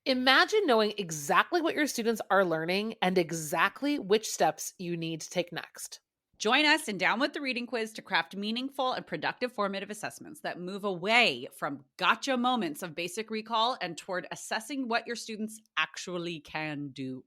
Imagine knowing exactly what your students are learning and exactly which steps you need to take next. Join us in Down with the Reading Quiz to craft meaningful and productive formative assessments that move away from gotcha moments of basic recall and toward assessing what your students actually can do.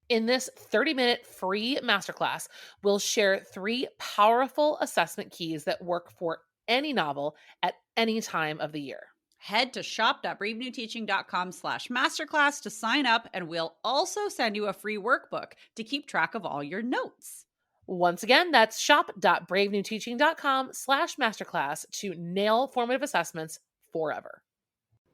In this 30-minute free masterclass, we'll share 3 powerful assessment keys that work for any novel at any time of the year. Head to shop.bravenewteaching.com/masterclass to sign up, and we'll also send you a free workbook to keep track of all your notes. Once again, that's shop.bravenewteaching.com/masterclass to nail formative assessments forever.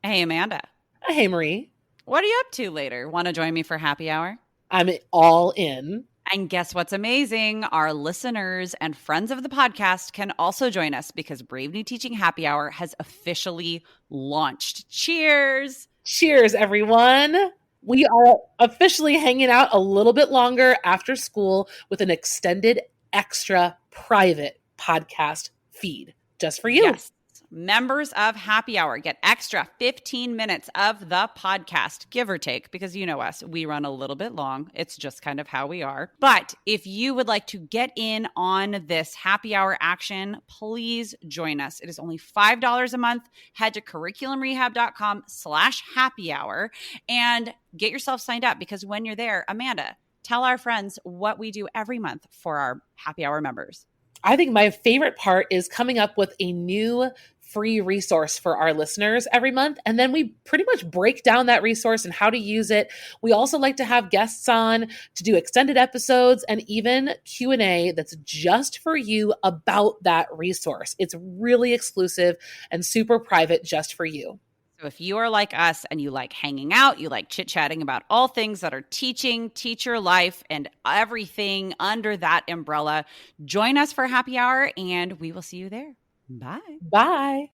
Hey, Amanda. Hey, Marie. What are you up to later? Want to join me for happy hour? I'm all in. And guess what's amazing? Our listeners and friends of the podcast can also join us because Brave New Teaching Happy Hour has officially launched. Cheers! Cheers, everyone. We are officially hanging out a little bit longer after school with an extended, extra private podcast feed just for you. Yes. Members of Happy Hour get extra 15 minutes of the podcast, give or take, because you know us, we run a little bit long. It's just kind of how we are. But if you would like to get in on this Happy Hour action, please join us. It is only $5 a month. Head to curriculumrehab.com/happy hour and get yourself signed up, because when you're there, Amanda, tell our friends what we do every month for our Happy Hour members. I think my favorite part is coming up with a new free resource for our listeners every month. And then we pretty much break down that resource and how to use it. We also like to have guests on to do extended episodes and even Q&A that's just for you about that resource. It's really exclusive and super private just for you. So if you are like us and you like hanging out, you like chit-chatting about all things that are teaching, teacher life, and everything under that umbrella, join us for happy hour and we will see you there. Bye. Bye.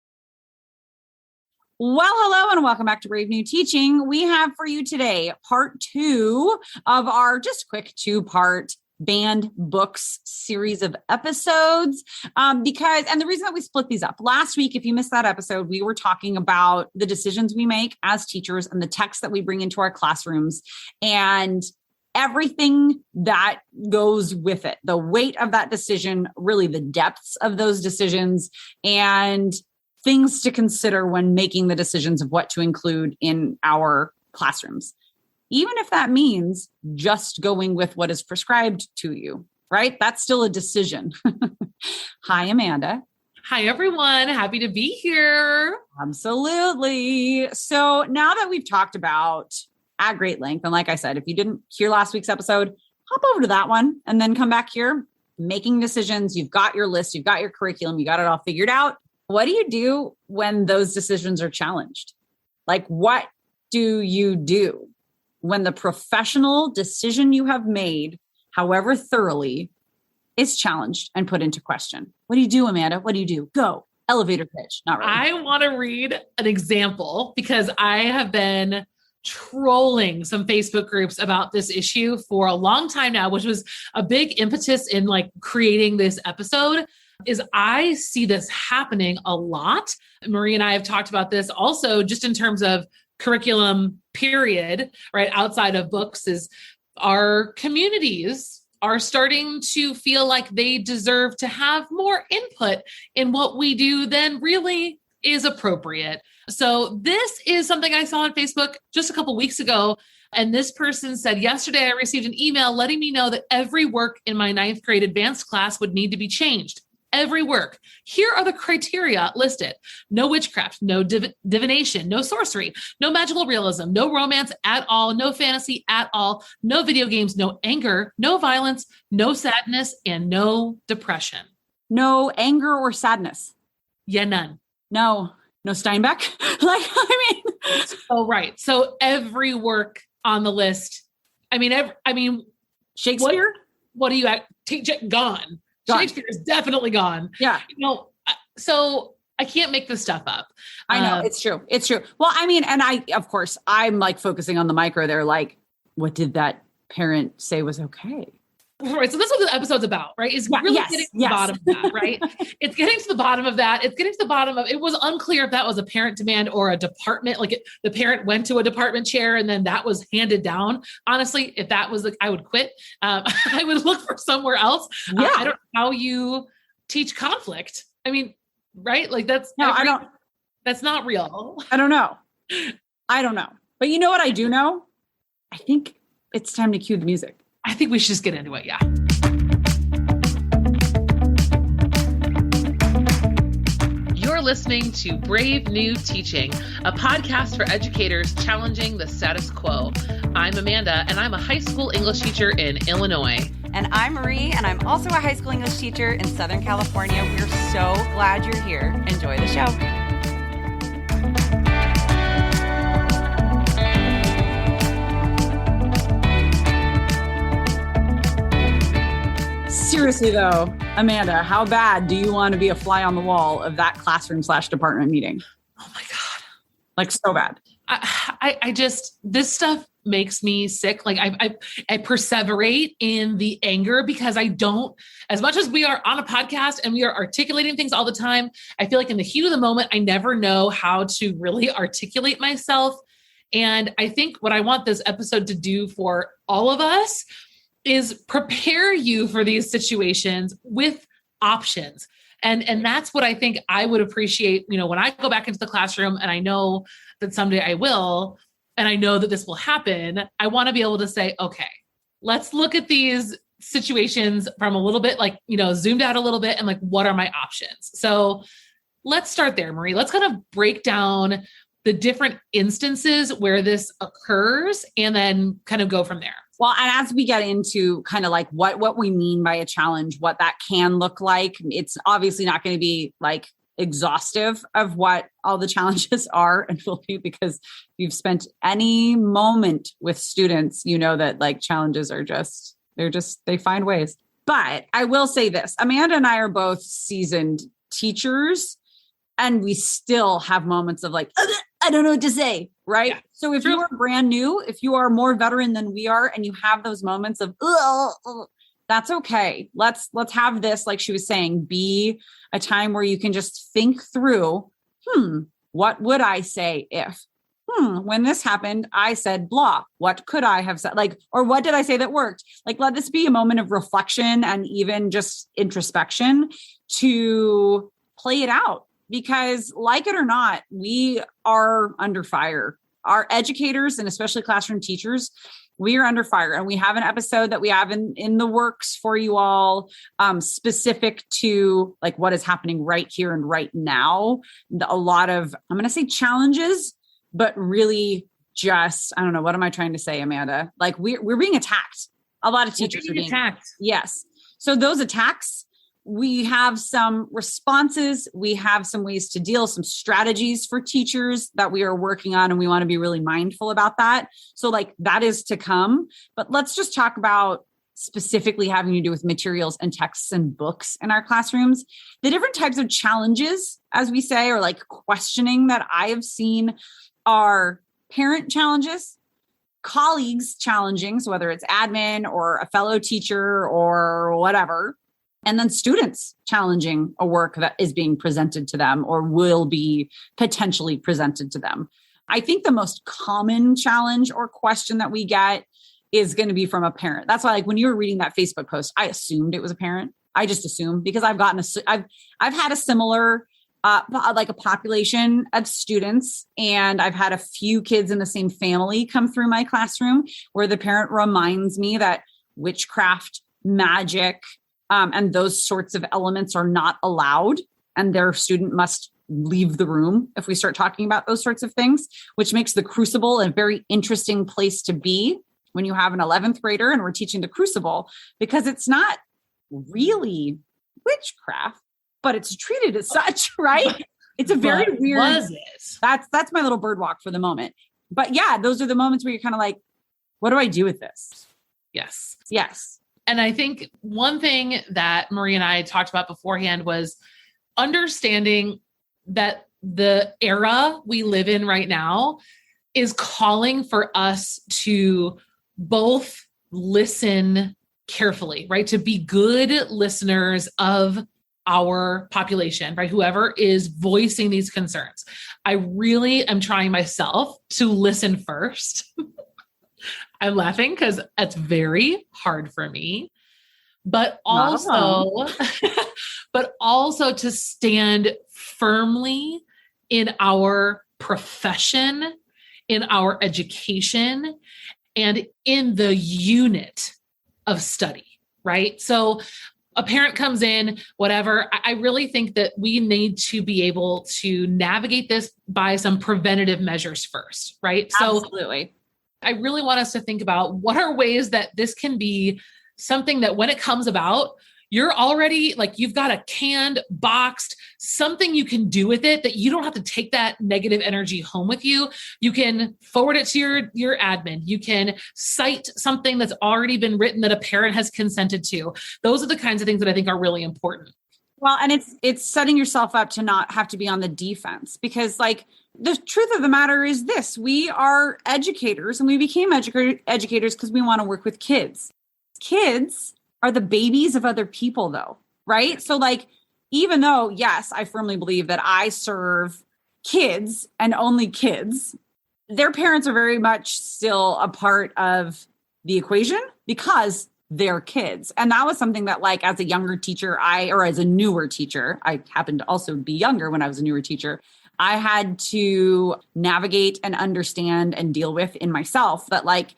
Well, hello and welcome back to Brave New Teaching. We have for you today part 2 of our just quick 2-part banned books series of episodes. And the reason that we split these up last week, if you missed that episode, we were talking about the decisions we make as teachers and the text that we bring into our classrooms and everything that goes with it, the weight of that decision, really the depths of those decisions, and things to consider when making the decisions of what to include in our classrooms. Even if that means just going with what is prescribed to you, right? That's still a decision. Hi, Amanda. Hi, everyone. Happy to be here. Absolutely. So now that we've talked about at great length, and like I said, if you didn't hear last week's episode, hop over to that one and then come back here, making decisions. You've got your list, you've got your curriculum, you got it all figured out. What do you do when those decisions are challenged? Like, what do you do when the professional decision you have made, however thoroughly, is challenged and put into question? What do you do, Amanda? What do you do? Go. Elevator pitch. Not really. I want to read an example because I have been trolling some Facebook groups about this issue for a long time now, which was a big impetus in like creating this episode. Is I see this happening a lot. Marie and I have talked about this also just in terms of curriculum period, right? Outside of books, is our communities are starting to feel like they deserve to have more input in what we do than really is appropriate. So this is something I saw on Facebook just a couple weeks ago. And this person said, yesterday I received an email letting me know that every work in my 9th grade advanced class would need to be changed. Every work. Here are the criteria listed. No witchcraft, no divination, no sorcery, no magical realism, no romance at all, no fantasy at all, no video games, no anger, no violence, no sadness, and no depression. No anger or sadness. Yeah, none. No Steinbeck. Oh, right. So every work on the list. Shakespeare. What do you gone? Shakespeare is definitely gone. Yeah. So I can't make this stuff up. I know it's true. It's true. Well, and I'm like focusing on the micro there. Like, what did that parent say was okay? Right. So that's what the episode's about, right? Is really getting to the bottom of that, right? It's getting to the bottom of that. It's getting to the bottom of, it was unclear if that was a parent demand or a department, like the parent went to a department chair and then that was handed down. Honestly, if that was I would quit. I would look for somewhere else. Yeah. I don't know how you teach conflict. I mean, right? Like that's not real. I don't know. But you know what I do know? I think it's time to cue the music. I think we should just get into it. Yeah. You're listening to Brave New Teaching, a podcast for educators challenging the status quo. I'm Amanda, and I'm a high school English teacher in Illinois. And I'm Marie, and I'm also a high school English teacher in Southern California. We're so glad you're here. Enjoy the show. Seriously though, Amanda, how bad do you want to be a fly on the wall of that classroom/department meeting? Oh my God. Like so bad. I just, this stuff makes me sick. Like I perseverate in the anger because I don't, as much as we are on a podcast and we are articulating things all the time, I feel like in the heat of the moment, I never know how to really articulate myself. And I think what I want this episode to do for all of us is prepare you for these situations with options. And that's what I think I would appreciate, when I go back into the classroom, and I know that someday I will, and I know that this will happen. I want to be able to say, okay, let's look at these situations from a little bit zoomed out a little bit and like, what are my options? So let's start there, Marie. Let's kind of break down the different instances where this occurs and then kind of go from there. Well, and as we get into kind of like what we mean by a challenge, what that can look like, it's obviously not going to be like exhaustive of what all the challenges are and will be, because if you've spent any moment with students, you know that like challenges are they find ways. But I will say this, Amanda and I are both seasoned teachers, and we still have moments of like, I don't know what to say, right? Yeah. So if you are brand new, if you are more veteran than we are, and you have those moments of, that's okay. Let's have this, like she was saying, be a time where you can just think through, what would I say if, when this happened, I said blah, what could I have said? Like, or what did I say that worked? Like, let this be a moment of reflection and even just introspection to play it out. Because like it or not, we are under fire. Our educators, and especially classroom teachers, we are under fire. And we have an episode that we have in the works for you all, specific to like what is happening right here and right now. A lot of, I'm going to say challenges, but really just, I don't know, what am I trying to say, Amanda? Like we're being attacked. A lot of teachers are being attacked. Yes. So those attacks, we have some responses, we have some ways to deal, some strategies for teachers that we are working on, and we want to be really mindful about that. So like that is to come, but let's just talk about specifically having to do with materials and texts and books in our classrooms. The different types of challenges, as we say, or like questioning that I have seen are parent challenges, colleagues challenging, so whether it's admin or a fellow teacher or whatever, and then students challenging a work that is being presented to them or will be potentially presented to them. I think the most common challenge or question that we get is going to be from a parent. That's why, like when you were reading that Facebook post, I assumed it was a parent. I just assumed, because I've had a similar, like a population of students, and I've had a few kids in the same family come through my classroom where the parent reminds me that witchcraft, magic, and those sorts of elements are not allowed, and their student must leave the room if we start talking about those sorts of things, which makes the Crucible a very interesting place to be when you have an 11th grader and we're teaching the Crucible, because it's not really witchcraft, but it's treated as such, right? It's a very weird. Was it? That's my little bird walk for the moment. But yeah, those are the moments where you're kind of like, what do I do with this? Yes. Yes. And I think one thing that Marie and I talked about beforehand was understanding that the era we live in right now is calling for us to both listen carefully, right? To be good listeners of our population, right? Whoever is voicing these concerns. I really am trying myself to listen first. I'm laughing because that's very hard for me, but also, but also to stand firmly in our profession, in our education, and in the unit of study, right? So a parent comes in, whatever. I really think that we need to be able to navigate this by some preventative measures first, right? Absolutely. So I really want us to think about what are ways that this can be something that when it comes about, you're already like, you've got a canned, boxed, something you can do with it that you don't have to take that negative energy home with you. You can forward it to your admin. You can cite something that's already been written that a parent has consented to. Those are the kinds of things that I think are really important. Well, and it's setting yourself up to not have to be on the defense, because like the truth of the matter is this: we are educators, and we became educators because we want to work with kids. Kids are the babies of other people, though, right? So like, even though, yes, I firmly believe that I serve kids and only kids, their parents are very much still a part of the equation because they're kids. And that was something that, like, as a younger teacher, or as a newer teacher, I happened to also be younger when I was a newer teacher, I had to navigate and understand and deal with in myself that, like,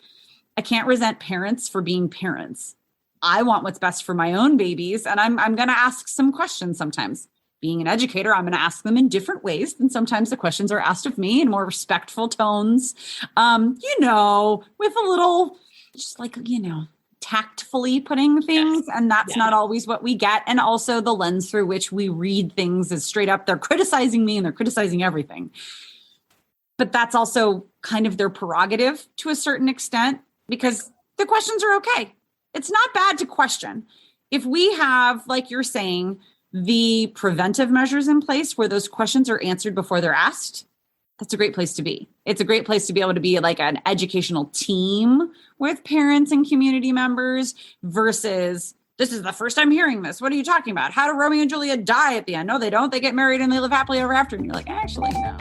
I can't resent parents for being parents. I want what's best for my own babies. And I'm going to ask some questions sometimes. Being an educator, I'm going to ask them in different ways. And sometimes the questions are asked of me in more respectful tones, with a little, just like, tactfully putting things. Yes. And that's not always what we get. And also the lens through which we read things is straight up, they're criticizing me and they're criticizing everything. But that's also kind of their prerogative to a certain extent, because the questions are okay. It's not bad to question. If we have, like you're saying, the preventive measures in place where those questions are answered before they're asked, that's a great place to be. It's a great place to be able to be like an educational team with parents and community members versus, this is the first time hearing this. What are you talking about? How do Romeo and Juliet die at the end? No, they don't. They get married and they live happily ever after. And you're like, actually, no.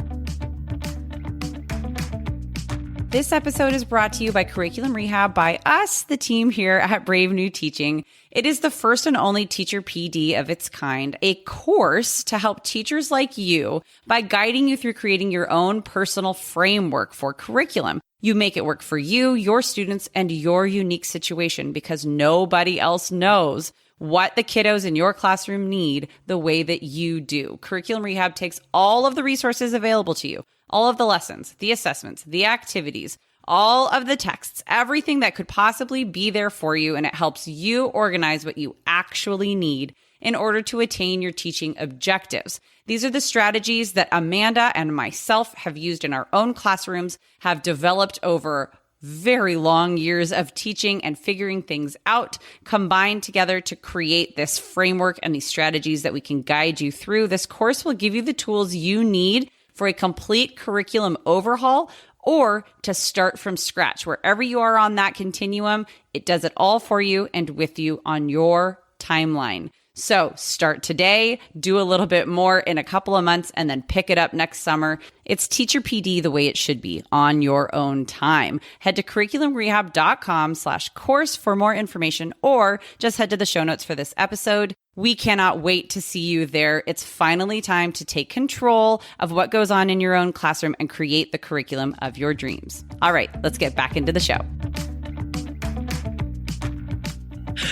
This episode is brought to you by Curriculum Rehab, by us, the team here at Brave New Teaching. It is the first and only teacher PD of its kind, a course to help teachers like you by guiding you through creating your own personal framework for curriculum. You make it work for you, your students, and your unique situation, because nobody else knows what the kiddos in your classroom need the way that you do. Curriculum Rehab takes all of the resources available to you, all of the lessons, the assessments, the activities, all of the texts, everything that could possibly be there for you, and it helps you organize what you actually need in order to attain your teaching objectives. These are the strategies that Amanda and myself have used in our own classrooms, have developed over very long years of teaching and figuring things out, combined together to create this framework and these strategies that we can guide you through. This course will give you the tools you need for a complete curriculum overhaul or to start from scratch. Wherever you are on that continuum, it does it all for you and with you on your timeline. So start today, do a little bit more in a couple of months, and then pick it up next summer. It's Teacher PD the way it should be, on your own time. Head to curriculumrehab.com/course for more information, or just head to the show notes for this episode. We cannot wait to see you there. It's finally time to take control of what goes on in your own classroom and create the curriculum of your dreams. All right, let's get back into the show.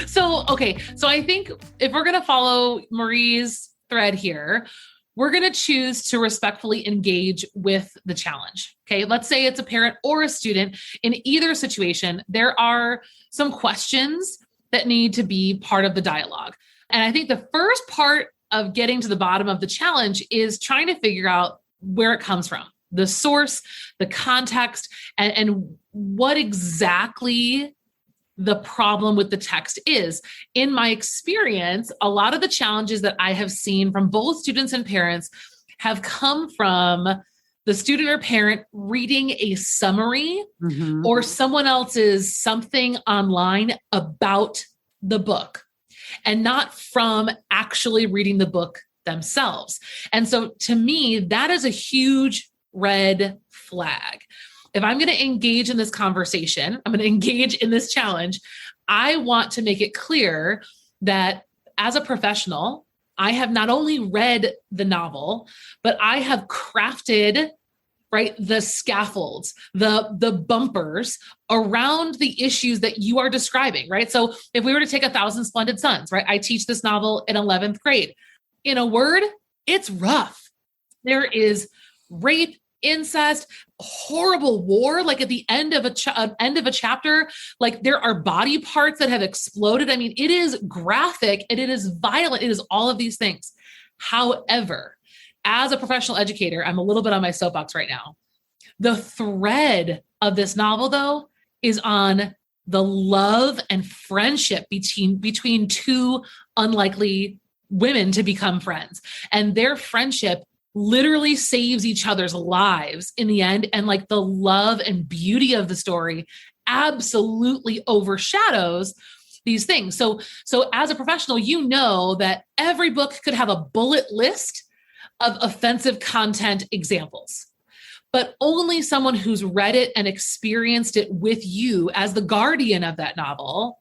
So I think if we're going to follow Marie's thread here, we're going to choose to respectfully engage with the challenge. Okay. Let's say it's a parent or a student. In either situation, there are some questions that need to be part of the dialogue. And I think the first part of getting to the bottom of the challenge is trying to figure out where it comes from, the source, the context, and what exactly the problem with the text is. In my experience, a lot of the challenges that I have seen from both students and parents have come from the student or parent reading a summary or someone else's something online about the book and not from actually reading the book themselves. And so to me, that is a huge red flag. If I'm going to engage in this conversation, I'm going to engage in this challenge, I want to make it clear that as a professional, I have not only read the novel, but I have crafted, right, the scaffolds, the bumpers around the issues that you are describing, right? So if we were to take 1,000 Splendid Suns, right? I teach this novel in 11th grade. In a word, it's rough. There is rape, incest, horrible war. Like at the end of a chapter, like there are body parts that have exploded. I mean, it is graphic and it is violent. It is all of these things. However, as a professional educator, I'm a little bit on my soapbox right now. The thread of this novel, though, is on the love and friendship between two unlikely women to become friends. And their friendship literally saves each other's lives in the end. And like the love and beauty of the story absolutely overshadows these things. So as a professional, you know that every book could have a bullet list of offensive content examples, but only someone who's read it and experienced it with you as the guardian of that novel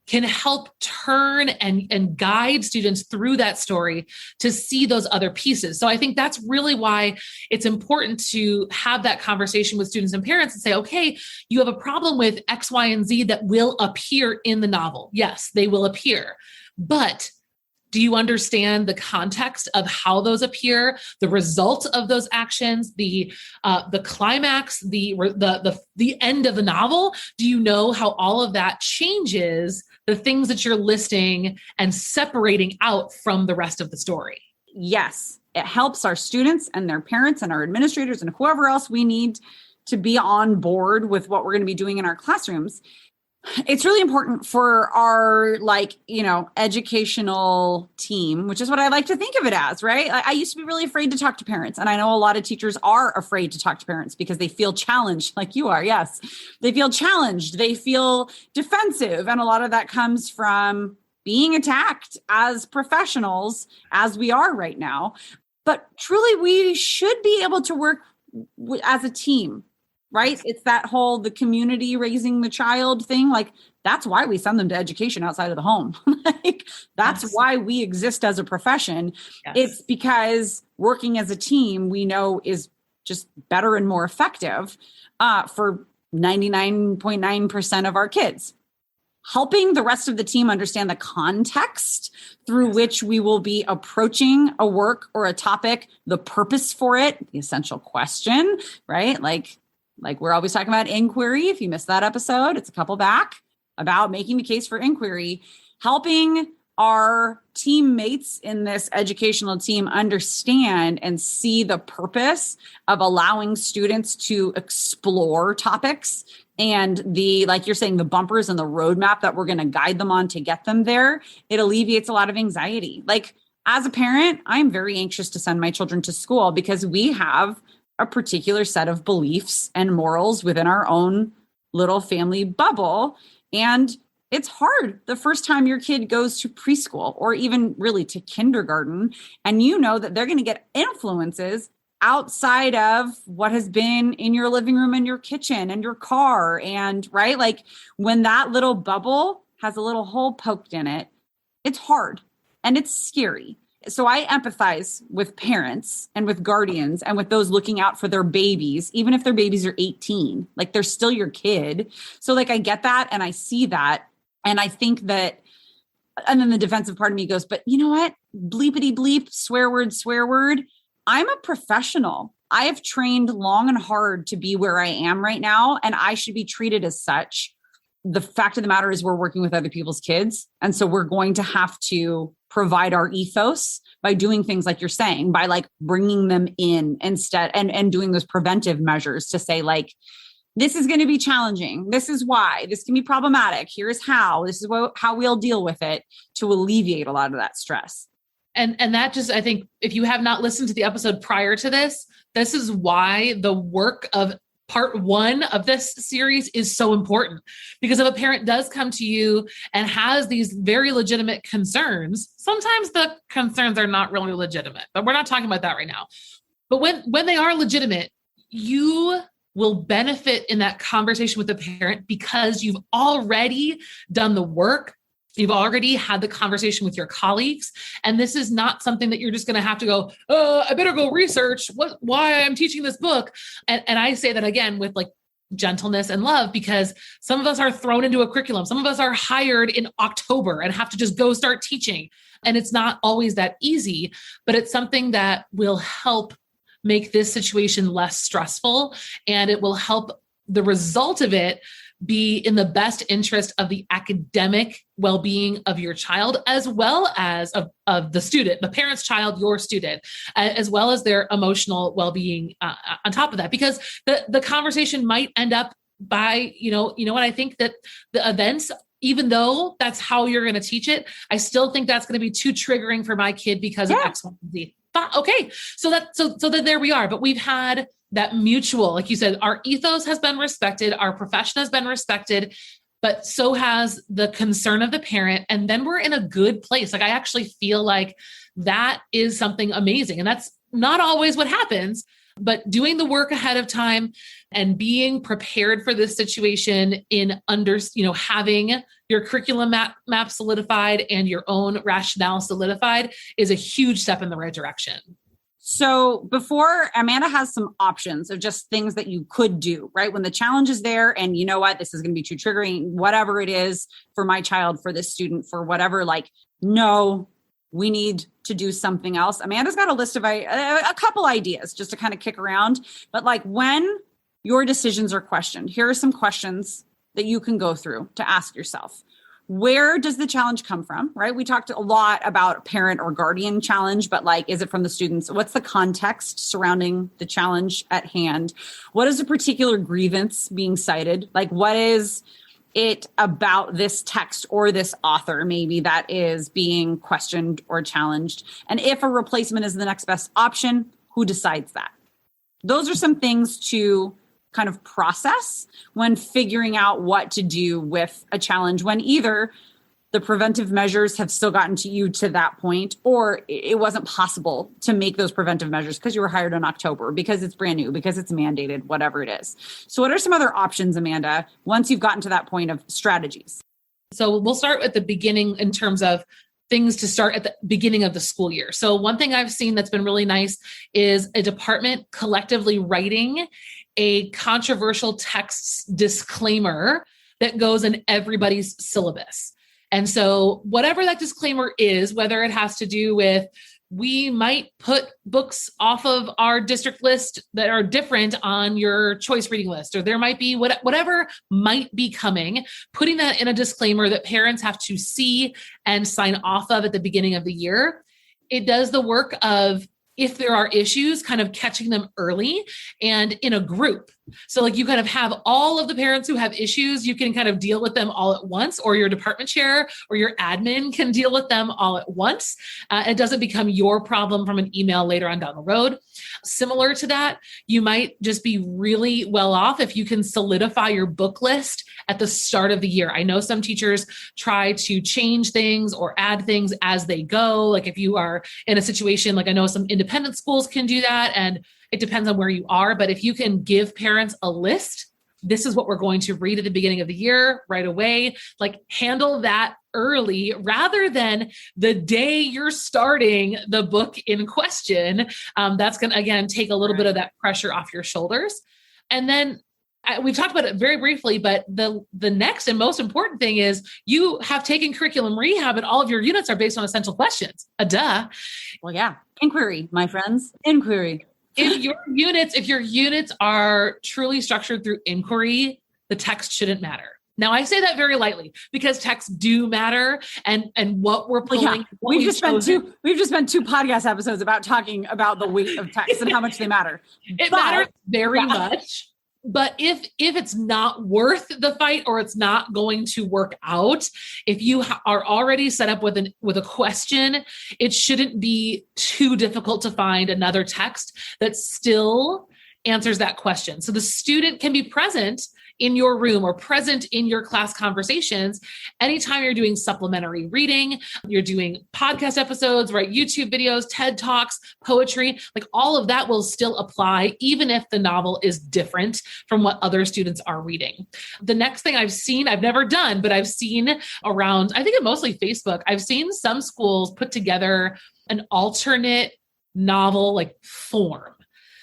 can help turn and guide students through that story to see those other pieces. So I think that's really why it's important to have that conversation with students and parents and say, okay, you have a problem with X, Y, and Z that will appear in the novel. Yes, they will appear, but do you understand the context of how those appear, the result of those actions, the climax, the end of the novel? Do you know how all of that changes the things that you're listing and separating out from the rest of the story? Yes, it helps our students and their parents and our administrators and whoever else we need to be on board with what we're going to be doing in our classrooms. It's really important for our educational team, which is what I like to think of it as, right? I used to be really afraid to talk to parents. And I know a lot of teachers are afraid to talk to parents because they feel challenged, like you are. Yes, they feel challenged. They feel defensive. And a lot of that comes from being attacked as professionals, as we are right now. But truly, we should be able to work as a team. Right? It's that whole, the community raising the child thing. Like, that's why we send them to education outside of the home. That's yes. why we exist as a profession. Yes. It's because working as a team, we know is just better and more effective for 99.9% of our kids. Helping the rest of the team understand the context through yes. which we will be approaching a work or a topic, the purpose for it, the essential question, right? Like we're always talking about inquiry. If you missed that episode, it's a couple back, about making the case for inquiry, helping our teammates in this educational team understand and see the purpose of allowing students to explore topics and like you're saying, the bumpers and the roadmap that we're going to guide them on to get them there. It alleviates a lot of anxiety. Like, as a parent, I'm very anxious to send my children to school because we have a particular set of beliefs and morals within our own little family bubble. And it's hard the first time your kid goes to preschool or even really to kindergarten. And you know that they're going to get influences outside of what has been in your living room and your kitchen and your car. And right, like when that little bubble has a little hole poked in it, it's hard and it's scary. So I empathize with parents and with guardians and with those looking out for their babies, even if their babies are 18, like they're still your kid. So like, I get that. And I see that. And I think that, and then the defensive part of me goes, but you know what? Bleepity bleep, swear word. I'm a professional. I have trained long and hard to be where I am right now. And I should be treated as such. The fact of the matter is we're working with other people's kids. And so we're going to have to provide our ethos by doing things like you're saying, by like bringing them in instead and doing those preventive measures to say like, this is going to be challenging. This is why. This can be problematic. Here's how. This is how we'll deal with it to alleviate a lot of that stress. And that just, I think if you have not listened to the episode prior to this, this is why the work of part 1 of this series is so important, because if a parent does come to you and has these very legitimate concerns, sometimes the concerns are not really legitimate, but we're not talking about that right now. But when they are legitimate, you will benefit in that conversation with the parent because you've already done the work. You've already had the conversation with your colleagues. And this is not something that you're just going to have to go, I better go research why I'm teaching this book. And I say that again with like gentleness and love, because some of us are thrown into a curriculum. Some of us are hired in October and have to just go start teaching. And it's not always that easy, but it's something that will help make this situation less stressful. And it will help the result of it be in the best interest of the academic well-being of your child, as well as of the student, the parent's child, your student, as well as their emotional well-being on top of that. Because the conversation might end up by, what I think that the events, even though that's how you're going to teach it, I still think that's going to be too triggering for my kid because of X, Y, and Z. Okay. So then there we are. But we've had that mutual, like you said, our ethos has been respected, our profession has been respected, but so has the concern of the parent. And then we're in a good place. Like, I actually feel like that is something amazing. And that's not always what happens, but doing the work ahead of time and being prepared for this situation in having your curriculum map solidified and your own rationale solidified is a huge step in the right direction. So before, Amanda has some options of just things that you could do, right? When the challenge is there and you know what, this is going to be too triggering, whatever it is for my child, for this student, for whatever, like, no, we need to do something else. Amanda's got a list of a couple ideas just to kind of kick around. But like, when your decisions are questioned, here are some questions that you can go through to ask yourself. Where does the challenge come from, right? We talked a lot about parent or guardian challenge, but like, is it from the students? What's the context surrounding the challenge at hand? What is a particular grievance being cited? Like, what is it about this text or this author maybe that is being questioned or challenged? And if a replacement is the next best option, who decides that? Those are some things to kind of process when figuring out what to do with a challenge, when either the preventive measures have still gotten to you to that point, or it wasn't possible to make those preventive measures because you were hired in October, because it's brand new, because it's mandated, whatever it is. So what are some other options, Amanda, once you've gotten to that point of strategies? So we'll start at the beginning in terms of things to start at the beginning of the school year. So one thing I've seen that's been really nice is a department collectively writing a controversial text disclaimer that goes in everybody's syllabus. And so whatever that disclaimer is, whether it has to do with, we might put books off of our district list that are different on your choice reading list, or there might be whatever might be coming, putting that in a disclaimer that parents have to see and sign off of at the beginning of the year. It does the work of, if there are issues, kind of catching them early and in a group. So like, you kind of have all of the parents who have issues, you can kind of deal with them all at once, or your department chair or your admin can deal with them all at once. It doesn't become your problem from an email later on down the road. Similar to that, you might just be really well off if you can solidify your book list at the start of the year. I know some teachers try to change things or add things as they go. Like, if you are in a situation, like I know some independent schools can do that, and it depends on where you are. But if you can give parents a list, this is what we're going to read at the beginning of the year right away, like handle that early rather than the day you're starting the book in question. That's going to, again, take a little bit of that pressure off your shoulders. And then we've talked about it very briefly, but the next and most important thing is you have taken curriculum rehab and all of your units are based on essential questions. Duh. Well, yeah. Inquiry, my friends. Inquiry. If your units are truly structured through inquiry, the text shouldn't matter. Now, I say that very lightly because texts do matter, and what we're pulling. Yeah. We've just spent two podcast episodes about talking about the weight of text and how much they matter. It matters very much. But if it's not worth the fight, or it's not going to work out, if you are already set up with a question, it shouldn't be too difficult to find another text that still answers that question. So the student can be present in your room or present in your class conversations anytime you're doing supplementary reading, you're doing podcast episodes, right? YouTube videos, TED Talks, poetry, like all of that will still apply, even if the novel is different from what other students are reading. The next thing I've seen, I've never done, but I've seen around, I think it mostly Facebook, I've seen some schools put together an alternate novel like form.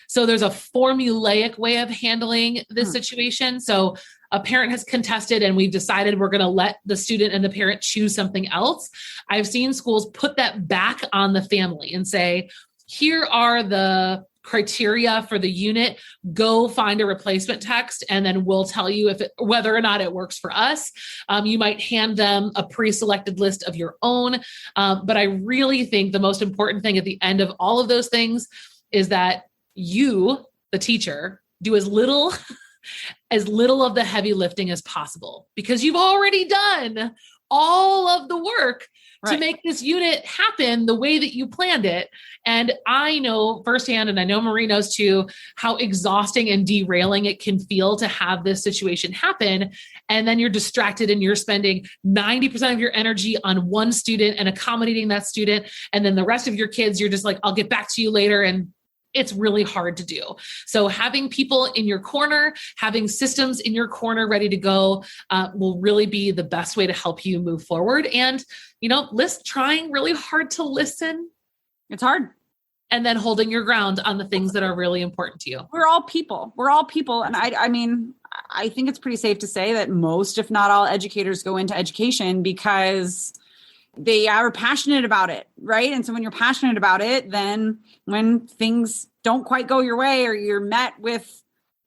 So there's a formulaic way of handling this situation. So a parent has contested and we've decided we're going to let the student and the parent choose something else. I've seen schools put that back on the family and say, here are the criteria for the unit, go find a replacement text, and then we'll tell you whether or not it works for us. You might hand them a pre-selected list of your own. But I really think the most important thing at the end of all of those things is that you, the teacher, do as little of the heavy lifting as possible, because you've already done all of the work to make this unit happen the way that you planned it. And I know firsthand, and I know Marie knows too, how exhausting and derailing it can feel to have this situation happen. And then you're distracted and you're spending 90% of your energy on one student and accommodating that student. And then the rest of your kids, you're just like, I'll get back to you later. And it's really hard to do. So having people in your corner, having systems in your corner ready to go will really be the best way to help you move forward. And, trying really hard to listen. It's hard. And then holding your ground on the things that are really important to you. We're all people. And I think it's pretty safe to say that most, if not all, educators go into education because they are passionate about it, right? And so when you're passionate about it, then when things don't quite go your way or you're met with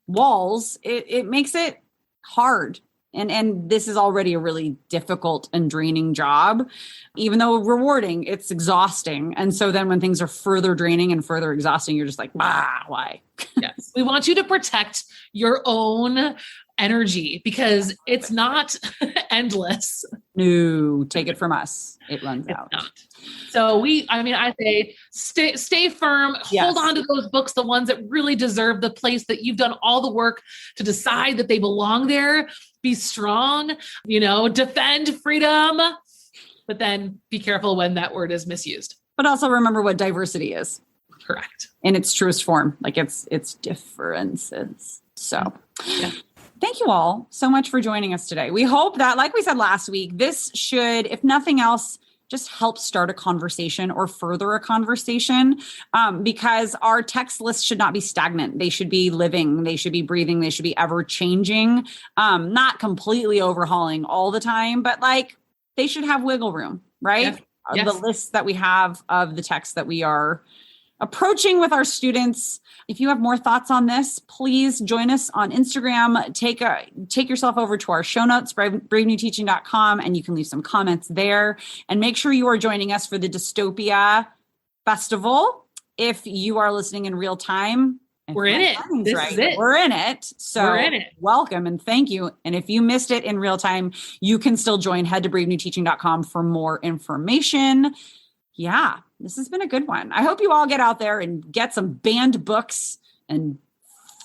walls, it makes it hard. And this is already a really difficult and draining job, even though rewarding, it's exhausting. And so then when things are further draining and further exhausting, you're just like, why? Yes. We want you to protect your own energy because it's not endless. No, take it from us. It runs out. Not. So I say stay firm, hold on to those books, the ones that really deserve the place that you've done all the work to decide that they belong there. Be strong, defend freedom, but then be careful when that word is misused. But also remember what diversity is. Correct. In its truest form, like it's differences. So thank you all so much for joining us today. We hope that, like we said last week, this should, if nothing else, just help start a conversation or further a conversation, because our text lists should not be stagnant. They should be living. They should be breathing. They should be ever changing, not completely overhauling all the time, but they should have wiggle room, right? Yes. The lists that we have of the text that we are approaching with our students. If you have more thoughts on this, please join us on Instagram. Take yourself over to our show notes, bravenewteaching.com, and you can leave some comments there. And make sure you are joining us for the Dystopia Festival. If you are listening in real time, we're in it. This is it. We're in it. So we're in it. Welcome and thank you. And if you missed it in real time, you can still join. Head to bravenewteaching.com for more information. Yeah, this has been a good one. I hope you all get out there and get some banned books and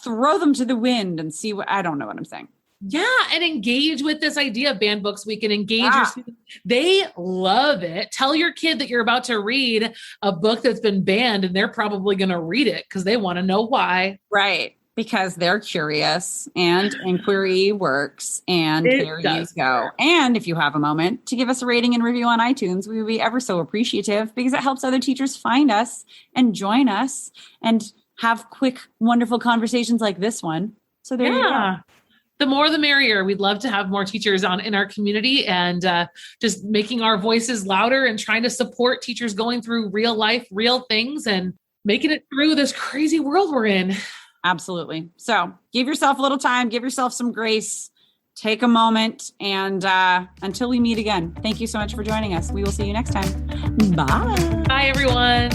throw them to the wind and see I don't know what I'm saying. Yeah. And engage with this idea of banned books. We can engage your students. They love it. Tell your kid that you're about to read a book that's been banned and they're probably going to read it because they want to know why. Right. Because they're curious and inquiry works and there you go. And if you have a moment to give us a rating and review on iTunes, we would be ever so appreciative because it helps other teachers find us and join us and have quick, wonderful conversations like this one. So there you go. The more the merrier. We'd love to have more teachers in our community and just making our voices louder and trying to support teachers going through real life, real things and making it through this crazy world we're in. Absolutely. So give yourself a little time, give yourself some grace, take a moment. And until we meet again, thank you so much for joining us. We will see you next time. Bye. Bye, everyone.